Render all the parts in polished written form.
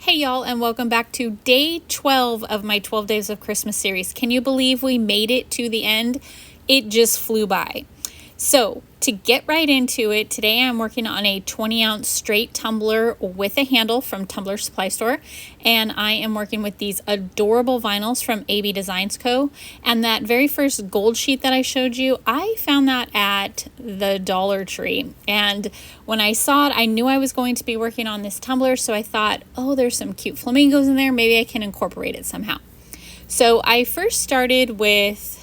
Hey y'all, and welcome back to day 12 of my 12 Days of Christmas series. Can you believe we made it to the end? It just flew by. So to get right into it, today I'm working on a 20-ounce straight tumbler with a handle from Tumbler Supply Store. And I am working with these adorable vinyls from AB Designs Co. And that very first gold sheet that I showed you, I found that at the Dollar Tree. And when I saw it, I knew I was going to be working on this tumbler. So I thought, oh, there's some cute flamingos in there. Maybe I can incorporate it somehow. So I first started with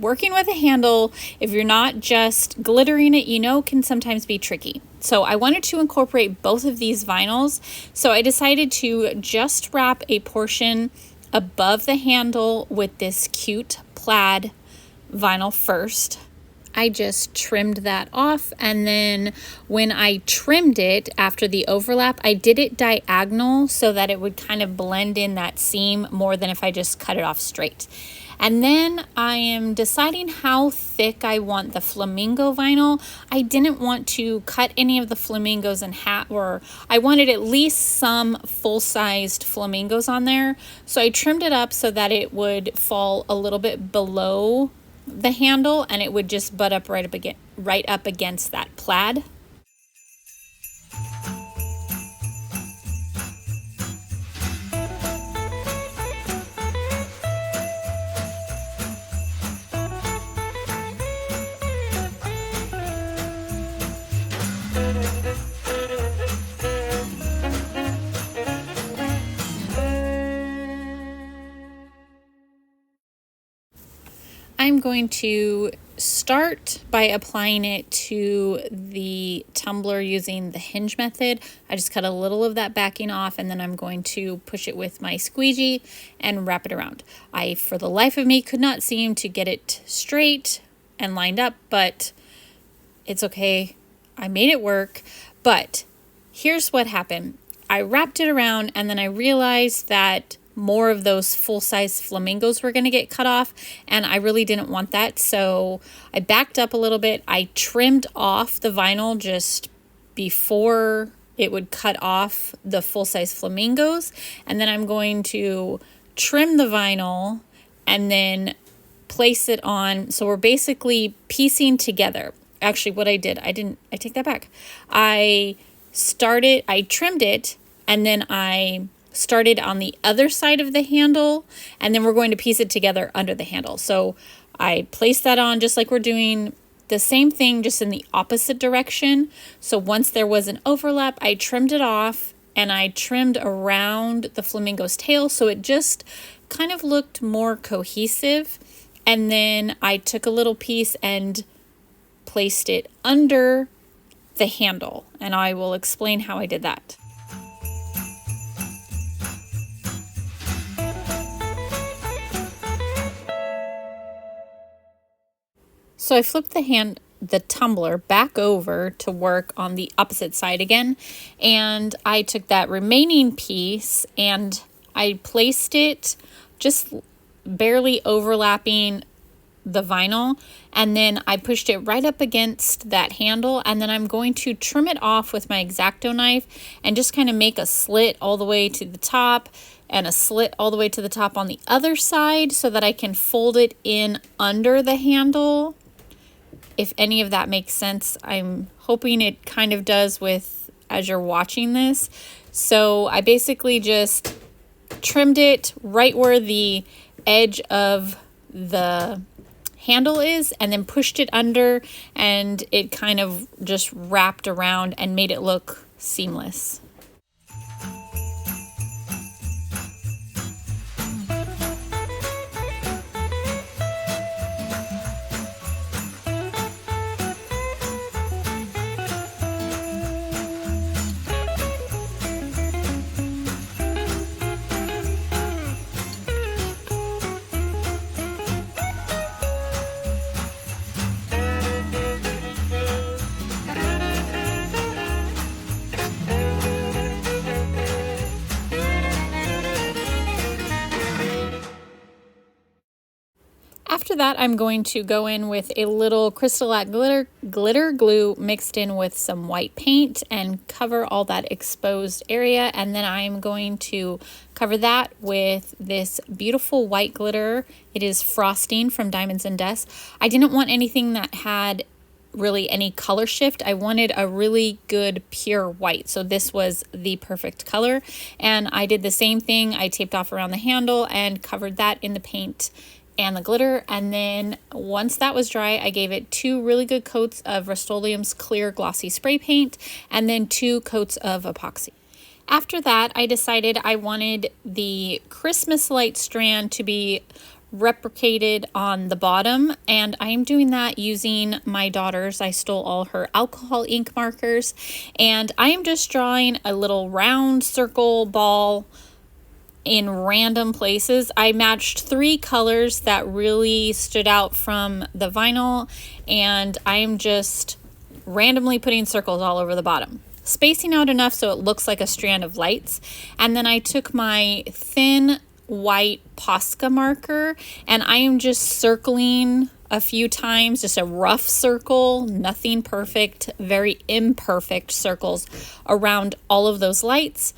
working with a handle, if you're not just glittering it, can sometimes be tricky. So I wanted to incorporate both of these vinyls. So I decided to just wrap a portion above the handle with this cute plaid vinyl first. I just trimmed that off, and then when I trimmed it after the overlap, I did it diagonal so that it would kind of blend in that seam more than if I just cut it off straight. And then I am deciding how thick I want the flamingo vinyl. I didn't want to cut any of the flamingos in half, or I wanted at least some full-sized flamingos on there. So I trimmed it up so that it would fall a little bit below the handle and it would just butt up right up against that plaid. I'm going to start by applying it to the tumbler using the hinge method. I just cut a little of that backing off, and then I'm going to push it with my squeegee and wrap it around. I, for the life of me, could not seem to get it straight and lined up, but it's okay. I made it work. But here's what happened. I wrapped it around, and then I realized that more of those full-size flamingos were going to get cut off, and I really didn't want that. So I backed up a little bit. I trimmed off the vinyl just before it would cut off the full-size flamingos, and then I'm going to trim the vinyl and then place it on. So we're basically piecing together. Actually, what I take that back. I trimmed it, and then I started on the other side of the handle, and then we're going to piece it together under the handle. So I placed that on just like we're doing the same thing, just in the opposite direction. So once there was an overlap, I trimmed it off, and I trimmed around the flamingo's tail so it just kind of looked more cohesive. And then I took a little piece and placed it under the handle, and I will explain how I did that. So I flipped the tumbler back over to work on the opposite side again, and I took that remaining piece and I placed it just barely overlapping the vinyl, and then I pushed it right up against that handle, and then I'm going to trim it off with my X-Acto knife and just kind of make a slit all the way to the top and a slit all the way to the top on the other side so that I can fold it in under the handle. If any of that makes sense, I'm hoping it kind of does as you're watching this. So I basically just trimmed it right where the edge of the handle is, and then pushed it under, and it kind of just wrapped around and made it look seamless. After that, I'm going to go in with a little crystalline glitter glue mixed in with some white paint and cover all that exposed area. And then I'm going to cover that with this beautiful white glitter. It is frosting from Diamonds and Dust. I didn't want anything that had really any color shift. I wanted a really good pure white, so this was the perfect color. And I did the same thing. I taped off around the handle and covered that in the paint and the glitter. And then once that was dry, I gave it 2 really good coats of Rust-Oleum's clear glossy spray paint and then 2 coats of epoxy. After that, I decided I wanted the Christmas light strand to be replicated on the bottom, and I am doing that using my daughter's. I stole all her alcohol ink markers, and I am just drawing a little round circle ball in random places. I matched 3 colors that really stood out from the vinyl, and I'm just randomly putting circles all over the bottom, spacing out enough so it looks like a strand of lights. And then I took my thin white Posca marker and I am just circling a few times, just a rough circle, nothing perfect, very imperfect circles around all of those lights.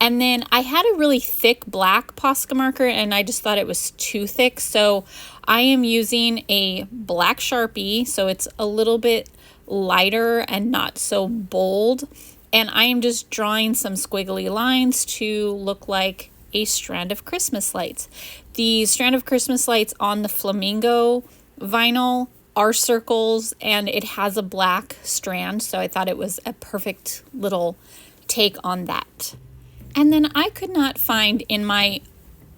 And then I had a really thick black Posca marker and I just thought it was too thick. So I am using a black Sharpie, so it's a little bit lighter and not so bold. And I am just drawing some squiggly lines to look like a strand of Christmas lights. The strand of Christmas lights on the flamingo vinyl are circles and it has a black strand. So I thought it was a perfect little take on that. And then I could not find in my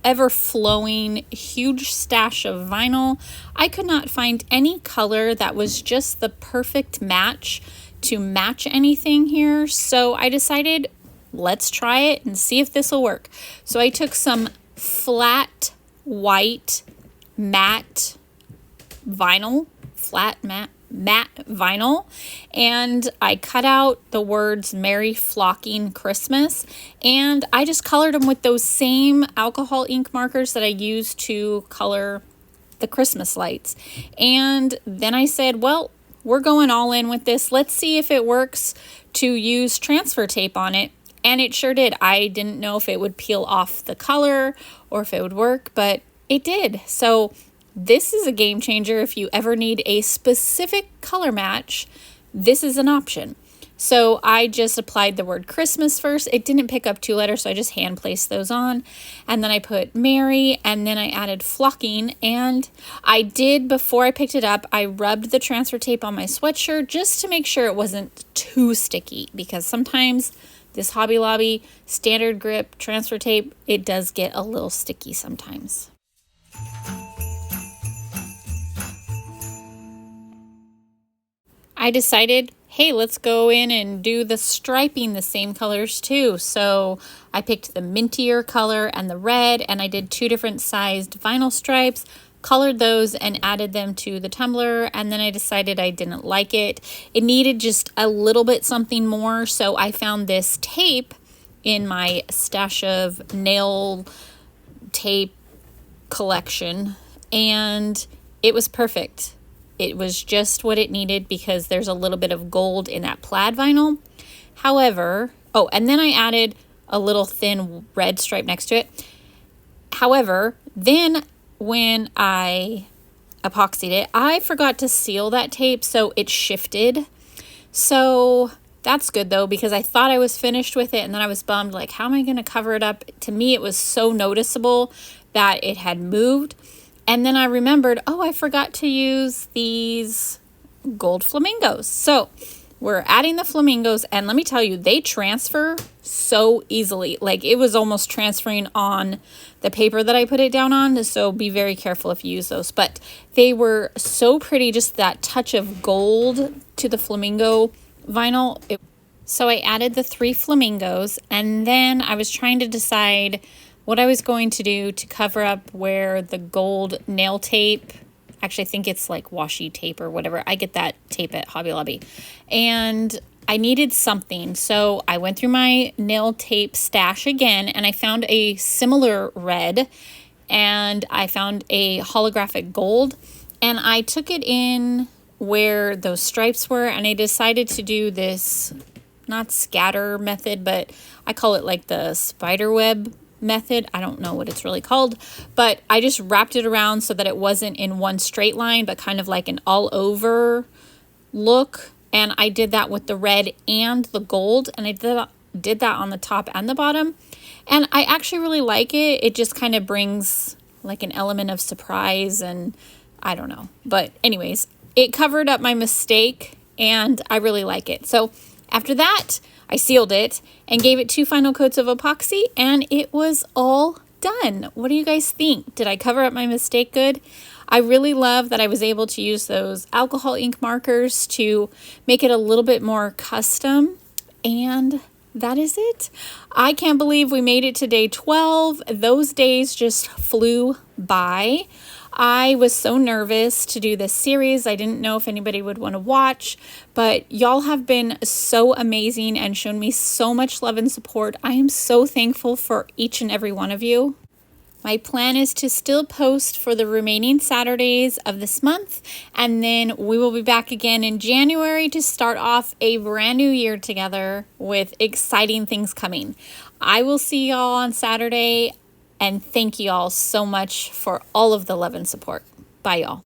ever-flowing huge stash of vinyl, I could not find any color that was just the perfect match to match anything here. So I decided, let's try it and see if this will work. So I took some flat white matte vinyl, matte vinyl, and I cut out the words Merry Flocking Christmas, and I just colored them with those same alcohol ink markers that I used to color the Christmas lights. And then I said, well, we're going all in with this. Let's see if it works to use transfer tape on it. And it sure did. I didn't know if it would peel off the color or if it would work, but it did. So this is a game changer. If you ever need a specific color match, this is an option. So I just applied the word Christmas first. It didn't pick up 2 letters, so I just hand placed those on. And then I put Merry, and then I added flocking. And I did, before I picked it up, I rubbed the transfer tape on my sweatshirt just to make sure it wasn't too sticky, because sometimes this Hobby Lobby standard grip transfer tape, it does get a little sticky sometimes. I decided, hey, let's go in and do the striping the same colors too. So I picked the mintier color and the red, and I did 2 different sized vinyl stripes, colored those and added them to the tumbler. And then I decided I didn't like it. It needed just a little bit something more. So I found this tape in my stash of nail tape collection, and it was perfect. It was just what it needed because there's a little bit of gold in that plaid vinyl. However, oh, and then I added a little thin red stripe next to it. However, then when I epoxied it, I forgot to seal that tape, so it shifted. So that's good though, because I thought I was finished with it and then I was bummed, like, how am I going to cover it up? To me, it was so noticeable that it had moved. And then I remembered, oh, I forgot to use these gold flamingos. So we're adding the flamingos, and let me tell you, they transfer so easily. Like, it was almost transferring on the paper that I put it down on, so be very careful if you use those. But they were so pretty, just that touch of gold to the flamingo vinyl. So I added the 3 flamingos, and then I was trying to decide what I was going to do to cover up where the gold nail tape, actually I think it's like washi tape or whatever. I get that tape at Hobby Lobby. And I needed something. So I went through my nail tape stash again and I found a similar red. and I found a holographic gold, and I took it in where those stripes were, and I decided to do this, not scatter method, but I call it like the spider web method. I don't know what it's really called, but I just wrapped it around so that it wasn't in one straight line, but kind of like an all over look. And I did that with the red and the gold, and I did that on the top and the bottom. And I actually really like it. It just kind of brings like an element of surprise, and I don't know. But anyways, it covered up my mistake and I really like it. So after that, I sealed it and gave it 2 final coats of epoxy, and it was all done. What do you guys think? Did I cover up my mistake good? I really love that I was able to use those alcohol ink markers to make it a little bit more custom, and that is it. I can't believe we made it to day 12. Those days just flew by. I was so nervous to do this series. I didn't know if anybody would want to watch, but y'all have been so amazing and shown me so much love and support. I am so thankful for each and every one of you. My plan is to still post for the remaining Saturdays of this month, and then we will be back again in January to start off a brand new year together with exciting things coming. I will see y'all on Saturday, and thank you all so much for all of the love and support. Bye, y'all.